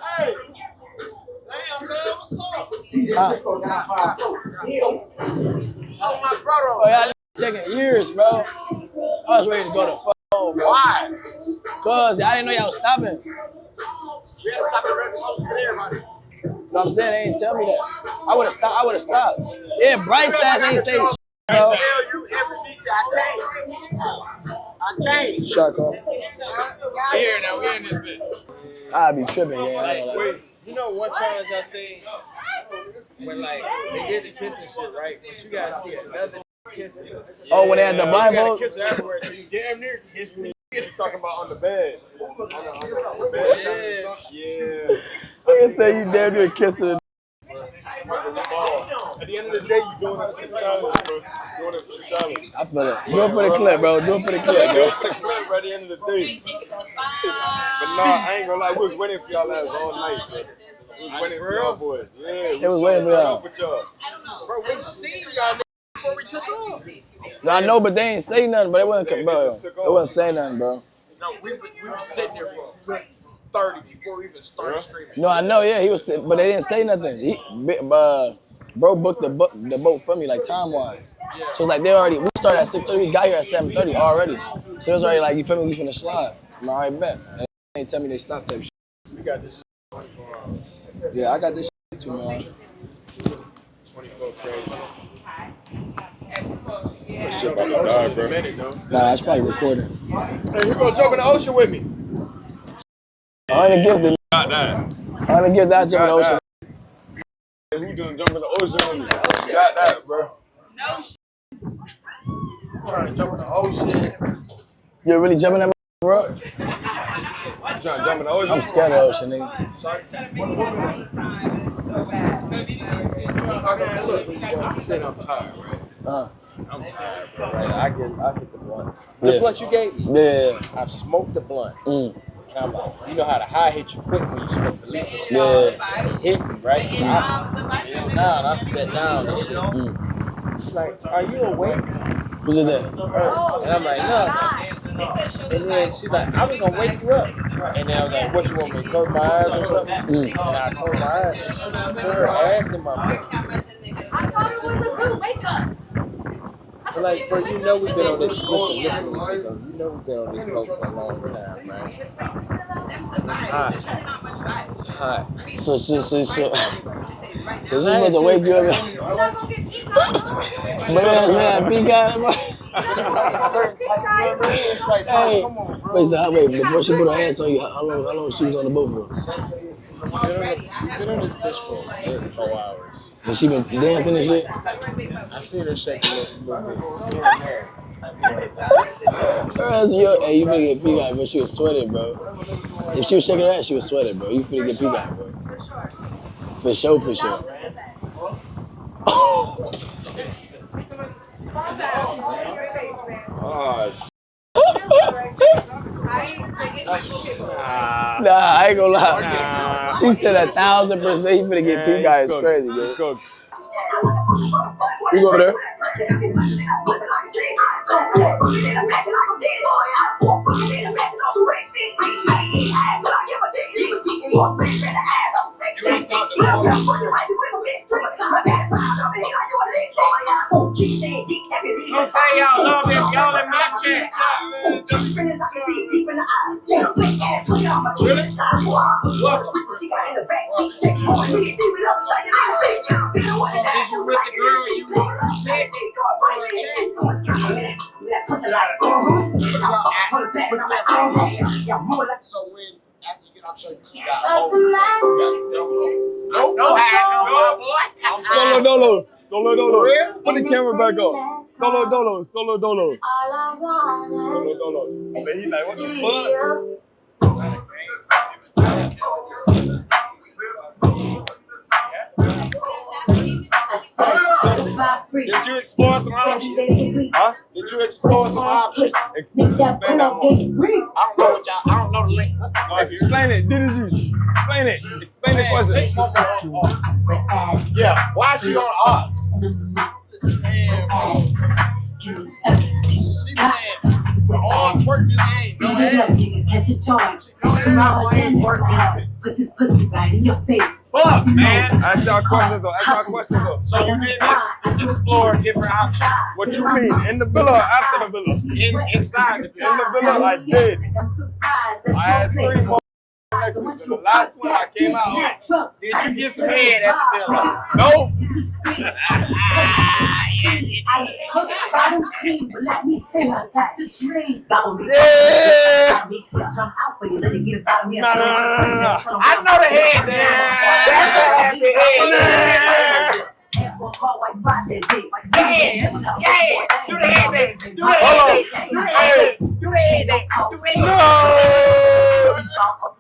Hey, damn, man, what's up? So my brother. Oh, y'all taking years, bro. I was ready to go to fuck home, bro. Why? Cause I didn't know y'all was stopping. We had to stop at Record House for everybody. You know what I'm saying? They didn't tell me that. I would have stopped. I would have stopped. Yeah, Bryce ass ain't say shit, I bro. tell you every detail. I can't. Shut up. Here now, we in this bitch. I'd be tripping, yeah. Wait, you know one challenge I seen when like they did the kissing shit, right? But you gotta see another kissing. Oh, when they had the You blindfold? gotta kiss her afterwards, so you damn near kiss me. You talking about on the bed? On the bed? Yeah. They say you damn near kissing. At the end of the day, you doing it for the challenge, bro. Doing it for the challenge. I feel it. Do it for the clip, bro. Do it for the clip, Do bro. it for the clip at the end of the day. But nah, I ain't gonna lie, we was waiting for y'all ass all night, bro. We was waiting for y'all boys. Yeah, It was waiting for y'all. Bro, we seen y'all before we took off. No, I know, but they ain't say nothing, but they wasn't, bro. They wasn't saying nothing, bro. No, we were sitting there for 30 before we even started screaming. No, I know, yeah, he was, but they didn't say nothing. Bro booked the boat for me, like time-wise. So it's like we started at 6:30, we got here at 7:30 already. So it was already like, you feel me, we finna slide. I'm all right, bet. And they tell me they stopped type shit. We got this Yeah, I got this shit too, man. 24 crazy. That shit about to die, bro. Nah, it's probably recording. Hey, you gonna jump in the ocean with me? I only give the Got that. I only give that to the ocean. Who gonna jump in the ocean with me? Got that, bro. I'm trying to jump in the ocean. You really jumping that, bro? You trying to jump in the ocean? I'm scared of the ocean, nigga. I said I'm tired, right? I'm tired, bro. Right? I hit the blunt. The Yeah. blunt you gave me, Yeah. I smoked the blunt. Mm. And I'm like, you know how the high hit you quick when you smoke the leaf and shit? Yeah. It hit me, right? So I knelt down, I sat down and shit. It's like, are you awake? Who's it there? And I'm like, no. And then she's like, I was gonna wake you up. And then I was like, what, you want me to close my eyes or something? And I closed my eyes and she put her ass in my face. I thought it was a good wake up. But like, bro, you know we've been on this. Listen to me, Cinco. You know we've been on this boat for a long time, right? It's hot. It's hot. So she supposed to wake you up. Man, big guy, bro. Hey, wait, before she put her hands on you, how long she was on the boat for? Been on this bitch for 4 hours. And she been dancing and shit? I seen her shake a little bit. Hey, you finna get peacock, bro. She was sweating, bro. If she was shaking her ass, she was sweating, bro. You finna get peacock, bro. For sure, for sure. Oh, Nah, I ain't gonna lie. She said 1,000% you finna get peacock. It's crazy, bro. You go over there? Don't say y'all love him. Y'all in my chat. Is you with the girl you met? So when after you get off show, you got a whole no hat, no boy. Solo dolo. Solo dolo. Put the camera back up. Solo dolo. Solo dolo. Solo dolo. But he like, what the fuck? Did you explore some options? Huh? Did you explore some options? Explain that more. I don't know the link. Explain it. DDG. Explain it. Explain the question. Yeah. Why is she on odds? She playing all twerk music. No ass. No, it's not playing twerk music. put this pussy right in your face. Fuck, man. Ask y'all questions though. Ask y'all questions though. So you didn't explore different options. What you mean? In the villa or after the villa? Inside the In the villa, I did. I had 3 more necklaces. And the last one I came out on. Did you get some head at the villa? Nope. Yeah. No. I know the head there. That's a happy head. Yeah. Do the head there. Do the head there. Do the head there. Do the head there. Do the head there.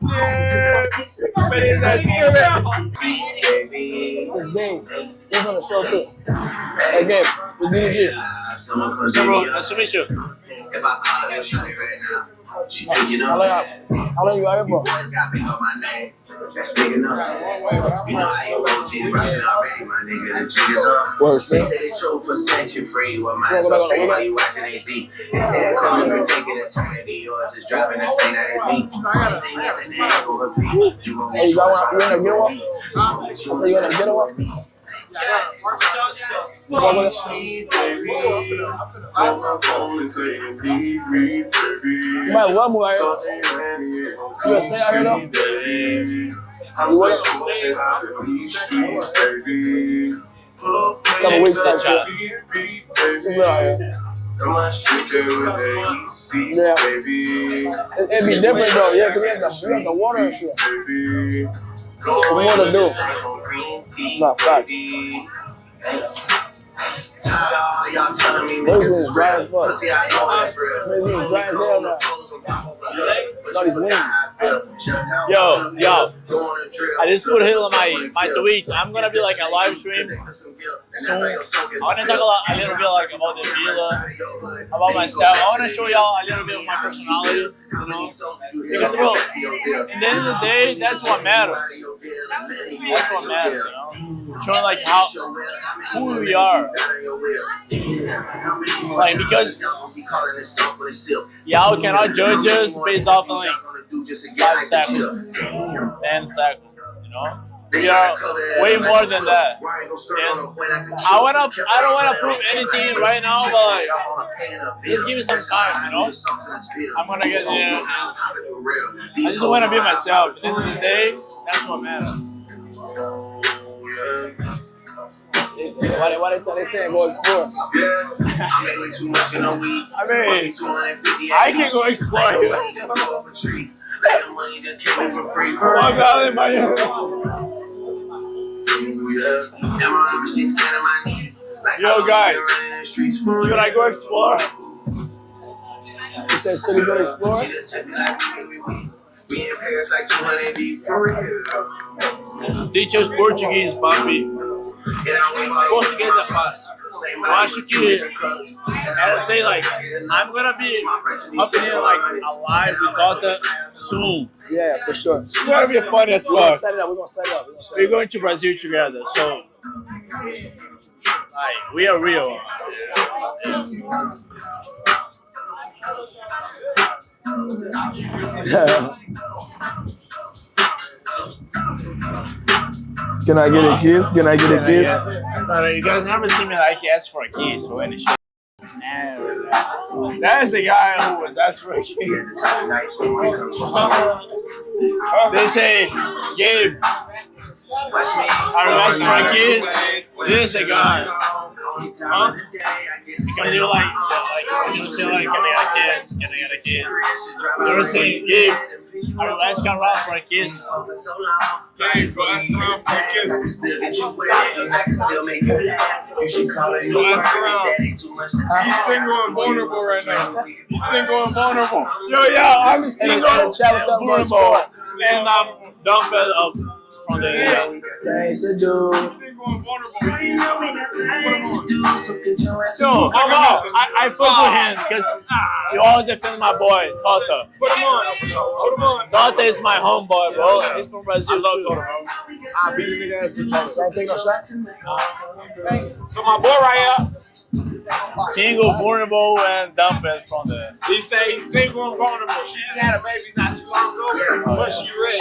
Yeah. But it's that cigarette. It's game. He's on the show too. Hey, game. It's DDG. Nice to meet you. How long you out here for? Word, man. Hey, you got one? You wanna get one? So you wanna get one? You might as well move out here. You gonna stay out here though? You what? Couple weeks type shit. You out here. Yeah. It'd be different though, yeah, because you have the water and shit. There's more to do. Nah, facts. Where's this dry as fuck? Maybe it's dry as hell now. All these wings. Yo, I just put it on my Twitch. I'm gonna be like a live stream soon. I wanna talk a little bit like about the villa, about myself. I wanna show y'all a little bit of my personality, you know? Because bro, at the end of the day, that's what matters. That's what matters, you know? Showing like who we are. Like because y'all cannot judge us based off of like 5 seconds, 10 seconds, you know? We are way more than that. And I don't wanna prove anything right now, but like just give me some time, you know? I'm gonna get there. I just wanna be myself. At the end of the day, that's what matters. Why they saying go explore? I mean, I can go explore here. Yo guys, should I go explore? He said, should we go explore? Teach us Portuguese, papi. Português é fácil. Eu acho que ela say like I'm gonna be up in here like alive with Dota soon. Yeah, for sure. It's gonna be fun as We're gonna fuck. set it up. We're gonna set it up. We're going to Brazil together, so like we are real. Can I get a kiss? Can I get a kiss? No, you guys never see me like ask for a kiss or any shit. That is the guy who was asked for a kiss. They say, Gabe, are you asking for a kiss? This is the guy. Huh? Because you're like, you say like, can I get a kiss? Can I get a kiss? They were saying, Gabe, are you asking around for a kiss? Gabe, go ask around for a kiss. Go ask around. He's single and vulnerable right now. He's single and vulnerable. Yo, I'm single and vulnerable. And I'm dumped up from the Thanks to do. Single and vulnerable. No, I'm out. I fuck with him because you always defend my boy, Tota. Put him on. Put him on. Tota is my homeboy, bro. He's from Brazil. I love Toto, bro. I beat a nigga ass with Toto. Can I take no shots? So my boy right here, Single, vulnerable, and dumped from the. he say he's single and vulnerable. She just had a baby not too long ago, but she ready.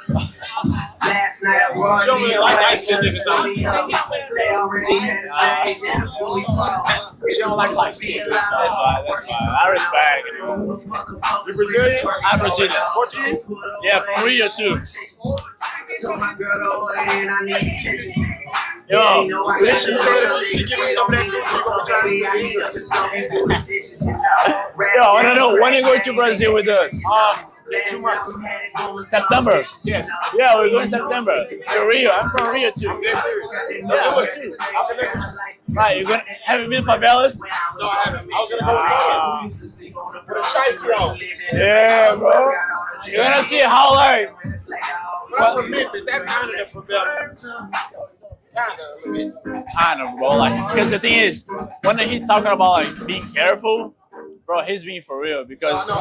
Last night I was She don't really like light-skinned niggas, though. They already had a stage and a fully She don't like light-skinned. That's fine. I respect it. You Brazilian? I'm Brazilian. Portuguese? Yeah, from Rio too. told my girl to hold hand, I need attention. Yo, Did she say that she give me some of that coochie? You gonna try to speak? yo, I want to know when you going to Brazil with us? 2 months. September. Yes. Yeah, we're going September to Rio. I'm from Rio too. I'm dead serious. Yeah, Let's do it. I'll connect with you. Right, you're gonna have you been favelas? No, I haven't. I was gonna go with a shiesty on. Yeah, bro. You're gonna see how like. But I'm from Memphis. That's kind of the favela. Kind of a little bit. I know, bro. Like, because the thing is, when he's talking about like being careful, bro, he's being for real because. I know.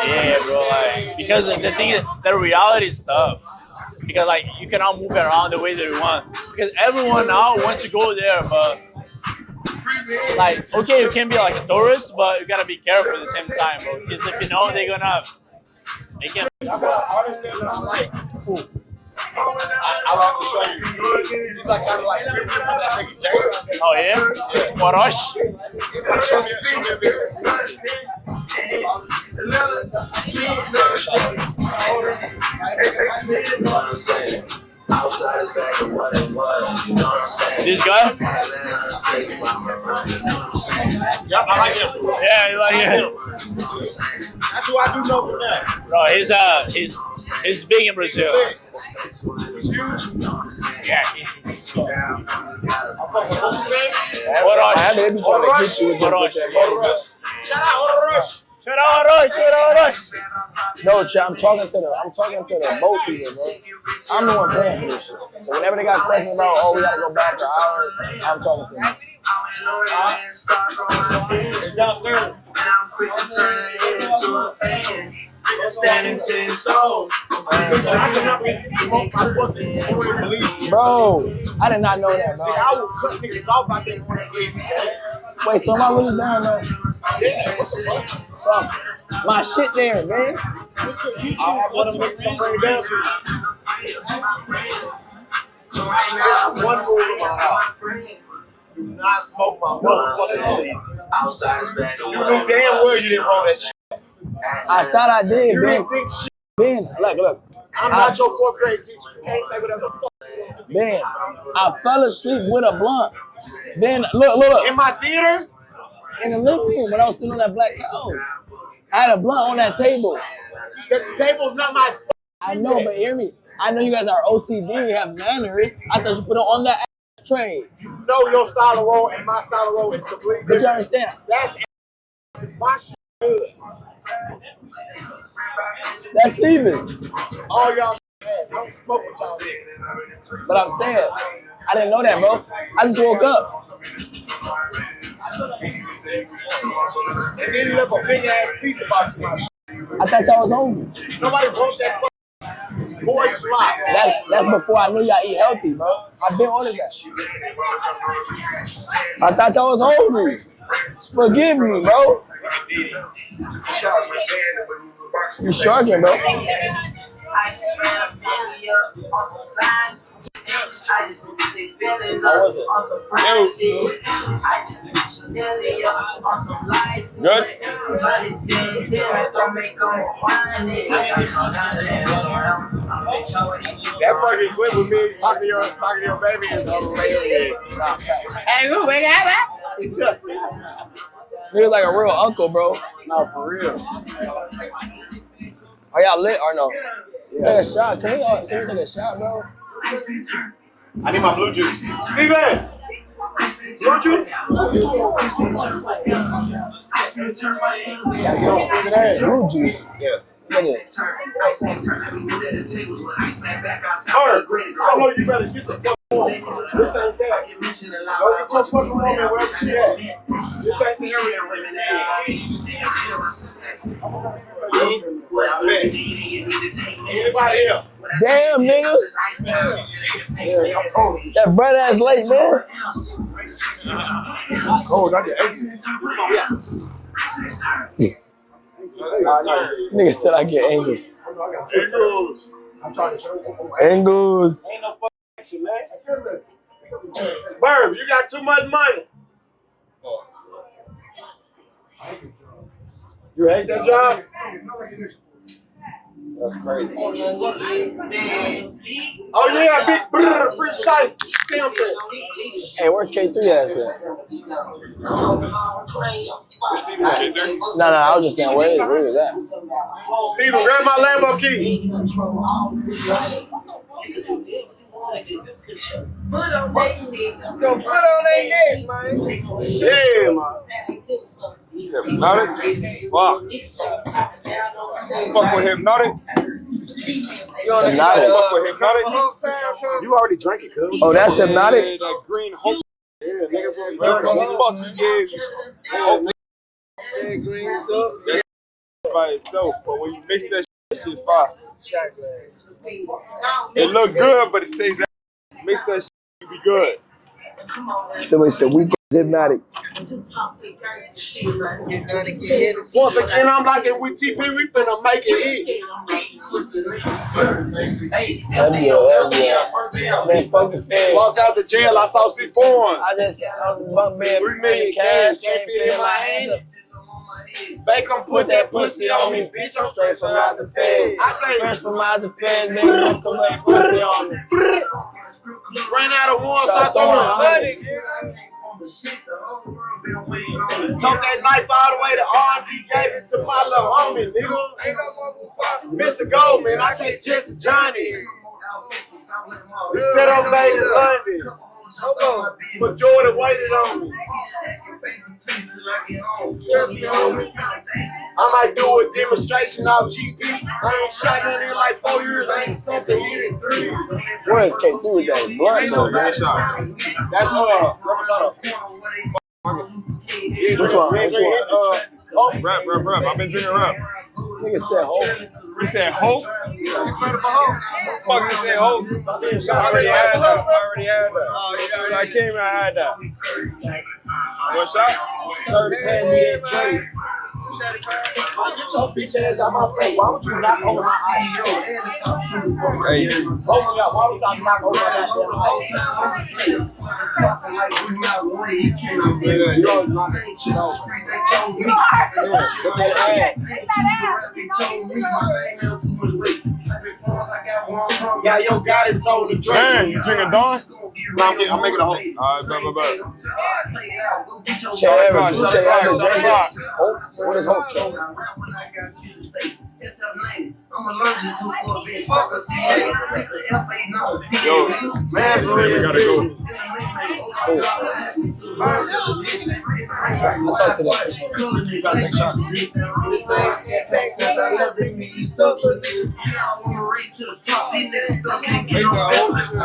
Yeah, bro. Like, because the thing is, the reality is tough. Because like you cannot move around the way that you want. Because everyone now wants to go there, but like, okay, you can be like a tourist, but you gotta be careful at the same time, bro. Because if you know they can. I understand what I'm like. I like to show you. He's like kind of like that nigga James. Oh yeah? Morosh? Show me a bit. Outside is back to what it was, you know what I'm saying? This guy? Yep, I like him. Yeah, you like him. That's who I do know from that. Bro, he's big in Brazil. He's huge. Yeah, I had to be trying to get you with that. Shout out Rush. Shout out Rush. No, I'm talking to the boat people, bro. I'm the one paying for this shit. So whenever they got questions about, oh, we gotta go back for hours, I'm talking to them. It's downstairs. I'm quick to turn it into a fan. I'm standing 10 toes. Bro, I did not know that, See, bro. I will cut niggas off by being one of these. Wait, so am I really down though? So, my shit there, man. I'll have one of them niggas come bring it down to you. There's one rule in my house. Do not smoke my motherfucking weed. Outside is back to You knew damn well you didn't roll that shit. I thought I did, You Ben. didn't think shit. Ben, look. I'm not your 4th grade teacher. You can't say whatever the fuck. Ben, I fell asleep with a blunt. Ben, look. In my theater? In the living room when I was sitting on that black couch. I had a blunt on that table. The table's not my I know, but hear me. I know you guys are OCD, you have manners. I thought you put it on that ass tray. You know your style of roll and my style of roll is completely But you different. understand? That's my shit good. That's Steven. All y'all shit ass. I don't smoke with y'all niggas. But I'm saying, I didn't know that, bro. I just woke up. And then you left a big ass piece about you, my shit. I thought y'all was hungry. Nobody broke that fucking boy slop. That's before I knew y'all eat healthy, bro. I've been ordered that. I thought y'all was hungry. Forgive me, bro. You sharking, bro. How was it? Good? That fucking clip with me talking to your baby is hilarious. Hey, who we got that? You're like a real uncle, bro. No, for real. Are y'all lit or no? Take a shot. Can we take a shot, bro? I need my blue juice. Steven! Blue juice? Gotta get on Steven's ass. Blue juice. Yeah. Look at it. I know you better get the fuck on. This ain't that. Go get your fucking woman wherever she at. This ain't the area. Anybody else? Damn, nigga. That bread ass late, man. Oh, not your exit. Nigga said I get angles. Angles. Angles. Ain't no fucking action, man. Bird, you got too much money. You hate that job? That's crazy. Oh yeah, big brr, free shice. Hey, where K3 ass at? No, I was just saying, where was that? Steven, grab my Lambo key. Go put on their necks, man. Yeah, man. Hypnotic? Fuck. Fuck with Hypnotic? Hypnotic. Fuck with Hypnotic? You already drank it, cuz. Oh, that's Hypnotic? Yeah, that green hope. Yeah, nigga from Whatever the fuck you gave you. Hope That green stuff. by itself, but when you mix that shit fire. It look good, but it tastes that. Mix that shit, you be good. Somebody said, weekend Hypnotic. Once again, I'm like it with TP, we finna make it hit. Man, fuck the feds. Walked out the jail, I saw C4. I just, bump man, 3 million cash, can't fit in my hand. Make them put that pussy on me, bitch. I'm straight from out the fed. I say, Fresh from out the feds, man, come put pussy on me. ran out of one, start throwing money. Took that knife all the way to R&D, gave it to my little homie, nigga. Mr. Goldman, I take Chester Johnny. We set up late in London. But Jordan waited on me. I might do a demonstration off GP. I ain't shot nothing in like 4 years. I ain't something hit in 3. Where is K3 with that? Blunt though, man. That's Which one? Rap. I've been drinking rap. Nigga said hope. You said hope? Incredible hope. Fuck, you said hope. I already had that. Oh, When I came, I had that. One shot? 30 man. Get your bitch ass out my face. Why would you knock over my CEO and the top shooter for me? Hey. Why would you knock over that Yeah, your guy is told to drink. Man, you drinking Dawn? No, I'm making a whole. Alright, bet. What is hope? I'm allergic to Corvette. Fuck a C8. It's an F8 no C8. Yo, man, we gotta go. I'll talk to that. You gotta take shots. The same back since I left the me. You stuck with niggas. I wanna race to the top. These niggas stuck can't get on. I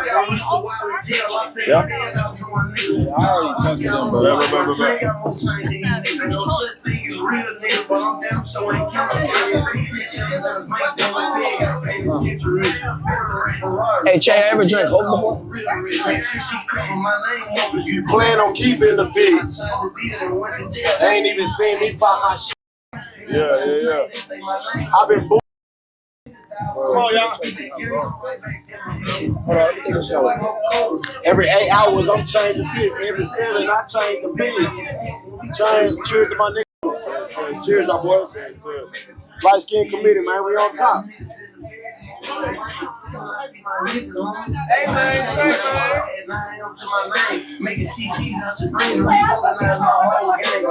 got reach a while in jail. I'm taking hands out to my niggas. I already talked to them, bro. I got more change than you. No such thing as real nigga, but I'm damn sure ain't counterfeit. Hey, Che, I ever drank hope before? You plan on keeping the bitch. They ain't even seen me pop my shit. Yeah. I've been boo. Come on, y'all. Hold on, take a shot. Every 8 hours, I'm changing bitch. Every 7, I change the bitch. Cheers to my nigga. Cheers, y'all boys. Light skin committee, man. We on top. Hey man, say man.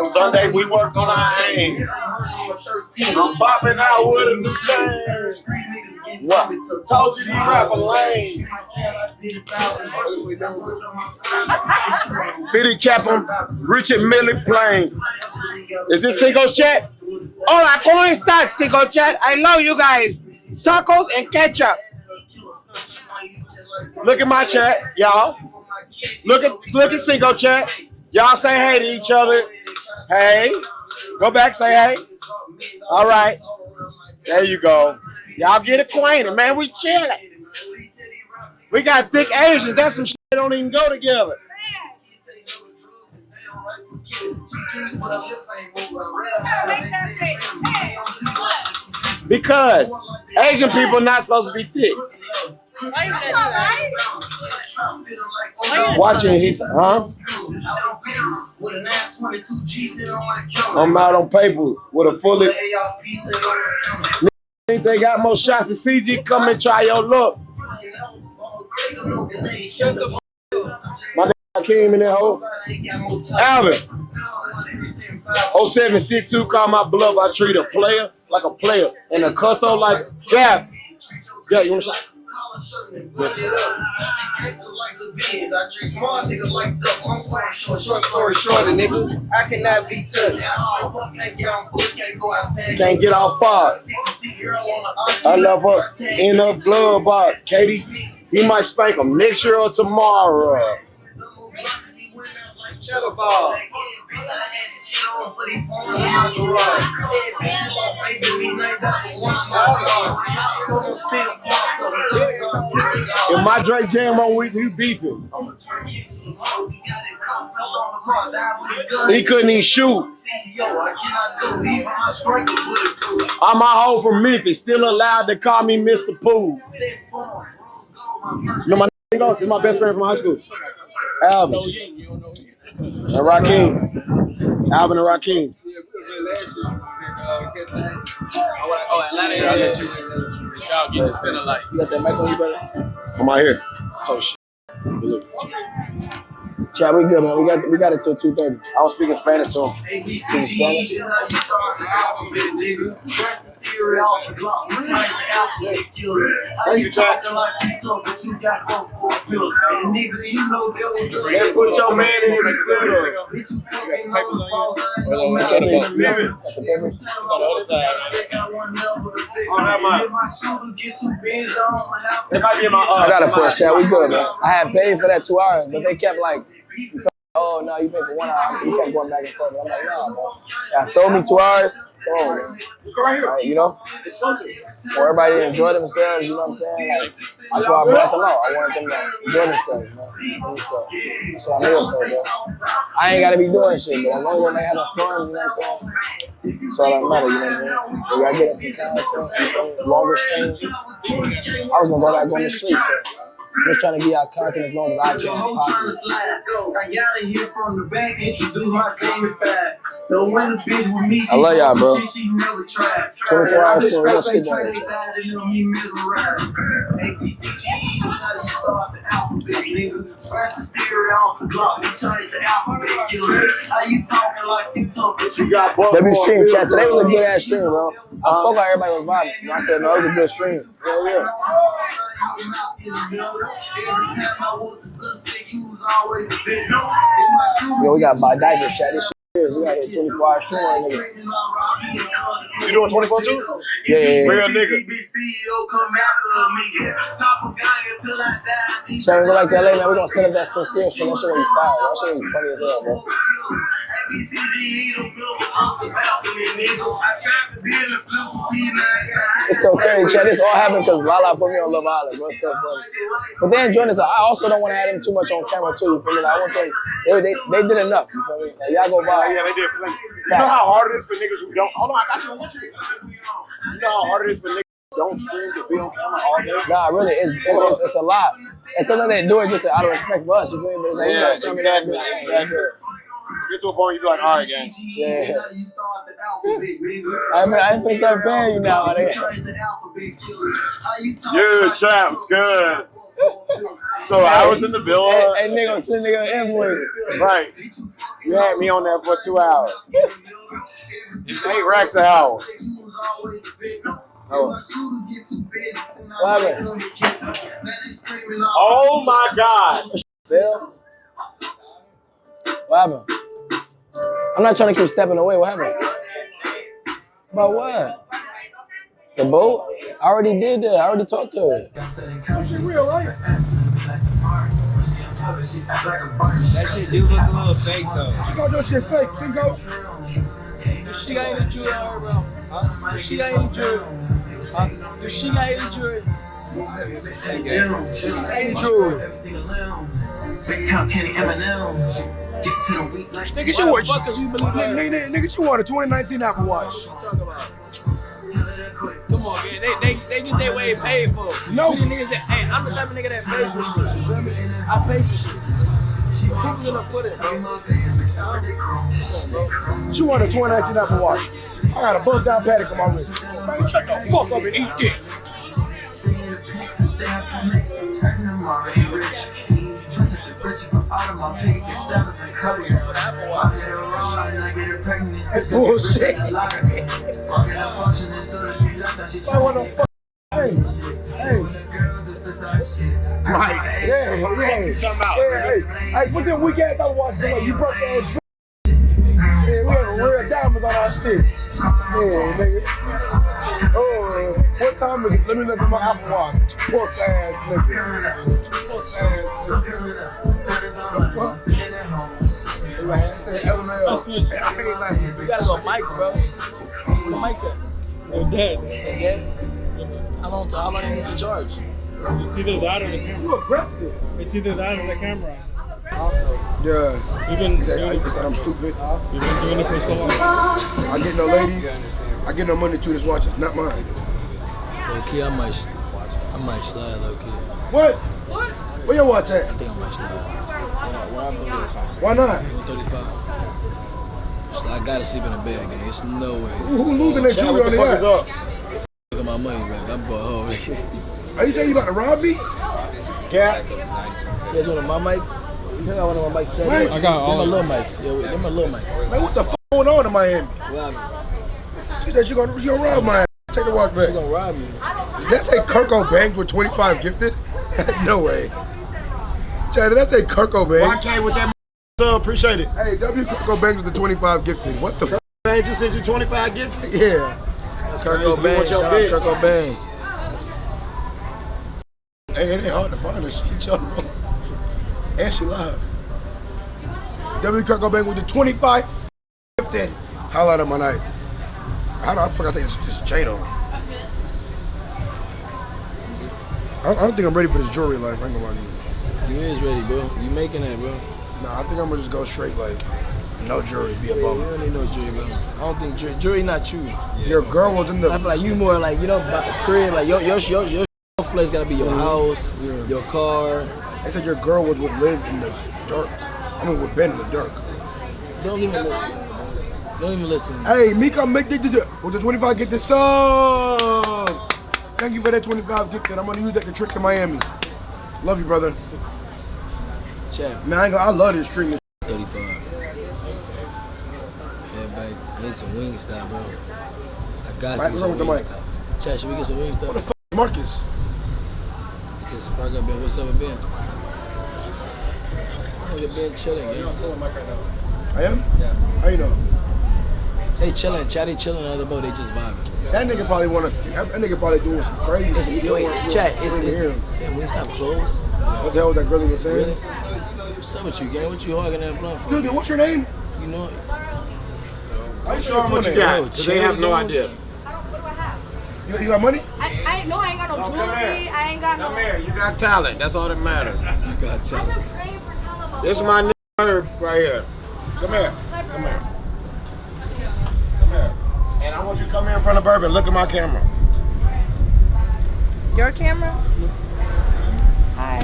Sunday we work on our aim. I'm bopping out with a new chain. What? Told you these rapper lame. 50 cap on Richard Mille plane. Is this Cinco's chat? All right, coin stack, Cinco chat. I love you guys. Tacos and ketchup. Look at my chat, y'all. Look at Cinco chat. Y'all say hey to each other. Hey. Go back, say hey. All right. There you go. Y'all get acquainted, man. We chilling. We got thick Asians. That's some shit that don't even go together. Because Asian people are not supposed to be thick. Why you gonna do that? Watching his, huh? I'm out on paper with a fully. Think they got more shots than CG? Come and try your luck. My nigga came in that hole. Alvin. 0762, call my bluff. I treat a player like a player. And a custo like Gap. Yeah, you want a shot? Short story short, nigga, I cannot be touched. Can't get off bar. I love her in her blood bar. Katie, he might spank him next year or tomorrow. Shut ball. If my Drake jam on week, we beefing. He couldn't even shoot. I'm my hoe from Memphis, still allowed to call me Mr. Poole. You know my nigga? He's my best friend from high school. Alvin. And Rakeem. Alvin and Rakeem. Oh, Atlanta, y'all get the center light. You got that mic on you, brother? I'm out here. Oh shit. Chad, we good, man. We got it till 2:30. I was speaking Spanish to him. Speaking Spanish? Thank you, Chad. Let's put your man in his field. That's a paper. On the other side. I got a push, Chad. We good, man. I had paid for that 2 hours, but they kept like, oh no, you paid for 1 hour. You kept going back and forth. I'm like, nah, bro. Yeah, sold me 2 hours. Come on, man. You know, for everybody to enjoy themselves. You know what I'm saying? Like, that's why I brought them out. I wanted them to enjoy themselves, man. So that's what I'm here for, bro. I ain't gotta be doing shit, but as long as they having fun, you know what I'm saying? That's all that matters, you know what I mean? We gotta get us some content, longer streams. I was gonna go back going to sleep, so I'm just trying to get out content as long as I can possibly. I love y'all, bro. 24 hours stream, real shit down W stream, chat. Today was a good ass stream, bro. I spoke how everybody was vibing. You know, I said, no, it was a good stream. Hell yeah. Yo, we got my diaper chat. This shit. We got a 24-hour stream right nigga. You doing 24 too? Yeah. Real nigga. So we go back to LA, man. We gonna set up that sincere shit. That shit gonna be fire. That shit gonna be funny as hell, bro. It's so crazy, Chad. This all happened because Lala put me on Love Island, bro. It's so funny. But they enjoying this. I also don't want to have them too much on camera too. You feel me? Like, I want them. They did enough. You feel me? Like, y'all go by. Yeah, they did plenty. You know how hard it is for niggas who don't. Hold on, I got you on YouTube. You know how hard it is for niggas who don't stream to be on camera all day. Nah, really, it's a lot. And sometimes they do it just out of respect for us. You feel me? But it's like, Yeah, you know, coming in and be exactly. like, hey, Exactly. Get to a point, you be like, all right, gang. yeah. I ain't finna start paying you now. Yeah, champ, it's good. So I was in the bill. Hey, nigga, send nigga an invoice. Right. You had me on there for 2 hours. 8 racks an hour. Oh. What happened? Oh my God. Bill? What happened? I'm not trying to keep stepping away. What happened? About what? The boat? I already did that. I already talked to her. Real life. That shit do look a little fake though. Cinco, that shit fake. Cinco. She got any jewelry on her, bro? Huh? She got any jewelry? Huh? Does she got any jewelry? She got any jewelry? Nigga, you want? Nigga, you want a 2019 Apple Watch? Come on, man. They get their way paid for. No. These niggas that, hey, I'm the type of nigga that pay for shit. You feel me? I pay for shit. Who's gonna put it, bro? She wanted a 2019 Apple Watch. I got a bust down paddock on my wrist. Man, shut the fuck up and eat dick. That's bullshit. I want to fuck. Hey. Right. Yeah. Hey, put them weak ass Apple Watches away. You broke ass bitch. Yeah, we have real diamonds on our shit. Yeah, nigga. Oh, what time is it? Let me look at my Apple Watch. Puss ass nigga. Puss ass nigga. The fuck? We gotta go mics, bro. Where the mics at? They're dead. They dead? How long they need to charge? It's either that or the camera. You aggressive. It's either that or the camera. Yeah. You've been He said I'm stupid. You've been doing it for so long. I get no ladies. I get no money to this watch. It's not mine. Low key, I might slide low key. What? Where your watch at? I think I might slide. Why not? 35. So I gotta sleep in a bed, gang. It's no way. Who losing their jewelry on the yacht? Look at my money, back. I'm going home. Are you saying you about to rob me? Cat. You guys want my mics? You think I want my mics? Right. I got all my little mics. Yo, them my little mics. Man, what the fuck going on in Miami? Rob She said you gonna rob mine. Take the watch you. She back. gonna rob you. Did that say Kirko Banks with 25 gifted? No way. Chad, did that say Kirko Banks? YK with that sub, appreciate it. Hey, W Kirko Banks with the 25 gifted. What the fuck? They just sent you 25 gifts. Yeah. Kirko Bangs. Shout out Kirko Bangs. Hey, it ain't hard to find her. She showed them. And she live. W Kirko Banks with the 25 gifted. Highlight of my night. How the fuck I take this chain on? I don't think I'm ready for this jewelry life. I ain't gonna lie to you. You is ready, bro. You making that, bro. Nah, I think I'm gonna just go straight like no jewelry, be a You bum. don't need no jury, bro. I don't think jury not you. Your girl was in I the. feel like you more like, you know, by the crib, like your flex gotta be your house, your car. They said your girl would live in the dark. I mean, would bend in the dark. Don't even listen. Don't even listen. Hey, Mika, make with the 25 get this song. Thank you for that 25 gifted. I'm gonna use that to trick in Miami. Love you, brother. Chat. Man, I love this string. 35. Yeah, babe. I need some Wingstop, bro. I got to Mike, get some what's wrong with the Wingstop. Chat, should we get some Wingstop? What the fuck, Marcus? He said, Spark up, Ben. What's up with Ben? Nigga, Ben chilling, man. I am? Yeah. How you know? They chilling, chat. They chilling on the other boat. They just vibing. That nigga probably that nigga probably doing some crazy. Chat, it's that Wingstop closed. What the hell was that girl you were saying? Really? What's up with you, gang? What you hogging that blunt for? Dude, what's your name? You know it. Are you sure what you got? Because they have no idea. What do I have? You got money? I ain't no jewelry. I ain't got no. Come here, you got talent. That's all that matters. You got I've talent. been praying for talent. This is my nerd right here. Come here. Come here. Come here. And I want you to come here in front of Bourbon. Look at my camera. Your camera? Hi.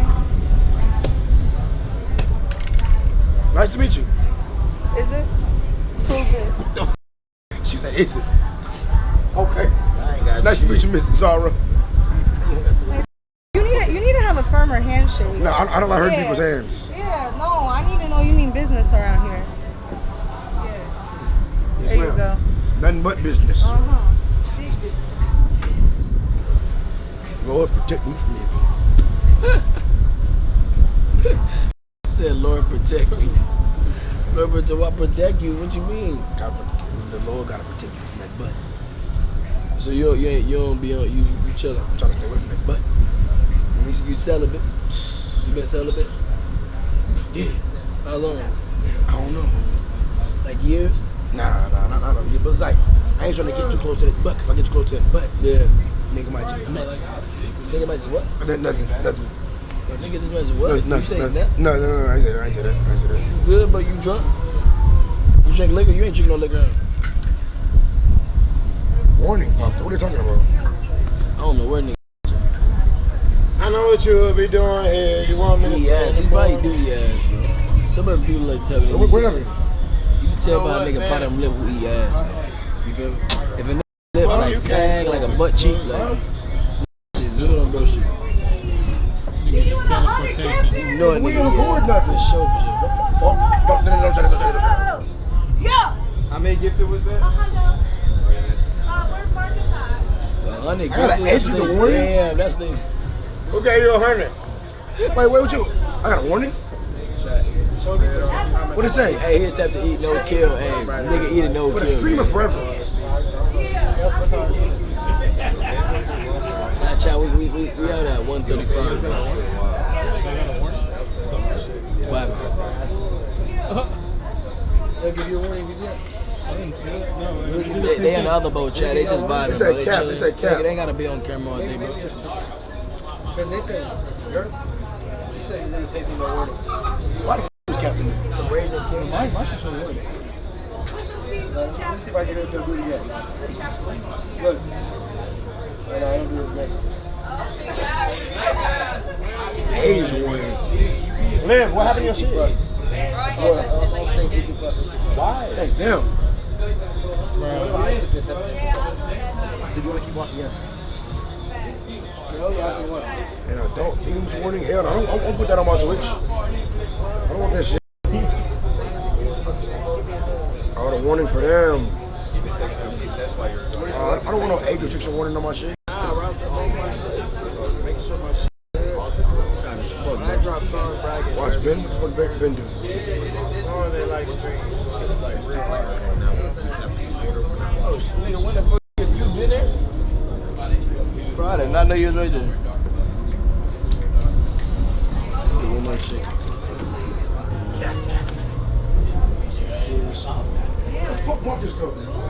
Nice to meet you. Is it? Prove it. What the f? She said, is it? Okay. I ain't got Nice to meet you, Mrs. Zara. You need to have a firmer handshake. No, I don't like hurting people's hands. Yeah, no, I need to know you mean business around here. Yeah. Yes, There you ma'am. go. Nothing but business. Lord, protect me from you. Said, Lord, protect me. Lord, protect you? What you mean? The Lord gotta protect you from that butt. So you don't be on, you chilling. I'm trying to stay away from that butt. You celibate? You been celibate? Yeah. How long? I don't know. Like years? Nah. Yeah, but it's like, I ain't trying to get too close to that butt. If I get too close to that butt, Yeah. nigga might just nut. Nigga might just what? Nothing. Nigga just might just what? You say that? No, I ain't say that. You good, but you drunk? You drink liquor? You ain't drinking no liquor. warning popped up. What are they talking about? I don't know where nigga. I know what you'll be doing here. You want me to Yes, he probably do eat ass, bro. Some of the people like tell me. What happened? You can tell by a nigga bottom lip who eat ass, bro. You feel me? If a nigga lip like sag, like a butt cheek, like shit, zero on bro shit. You know a nigga for sure. Yeah. How many gifted was that? 100. Where's Marcus at? 100 I got an that's extra the warning? damn, that's the. Who gave you 100? Wait, what you? I got a warning? What it say? Hey, he'll have to eat no kill. Hey, nigga eat a no For the kill. streamer forever. Nah, child, we out at 135, bro. What? They in the other boat, chat. They just vibing, It's bro. a They cap, chilling. it's a cap. Nigga, they ain't gotta be on camera all day, bro. They said, you said you did the same thing about warning. Why the f is Captain? Some razor king. My shit should warning. Let me see if I can do it again. Look. I don't do it again. Age warning. Liv, what happened to your shit? Why? That's them. So you want to keep watching? Yes. Hell yeah, ask me what. And adult themes warning. Hell, no, I won't put that on my Twitch. I don't want that shit. Oh, the warning for them. I don't want no age restriction warning on my shit. Watch Ben. What the fuck Ben do? Oh, nigga, when the fuck you been there? Bro, I did not know you was right there. Get one more shit. Fuck Marcus though.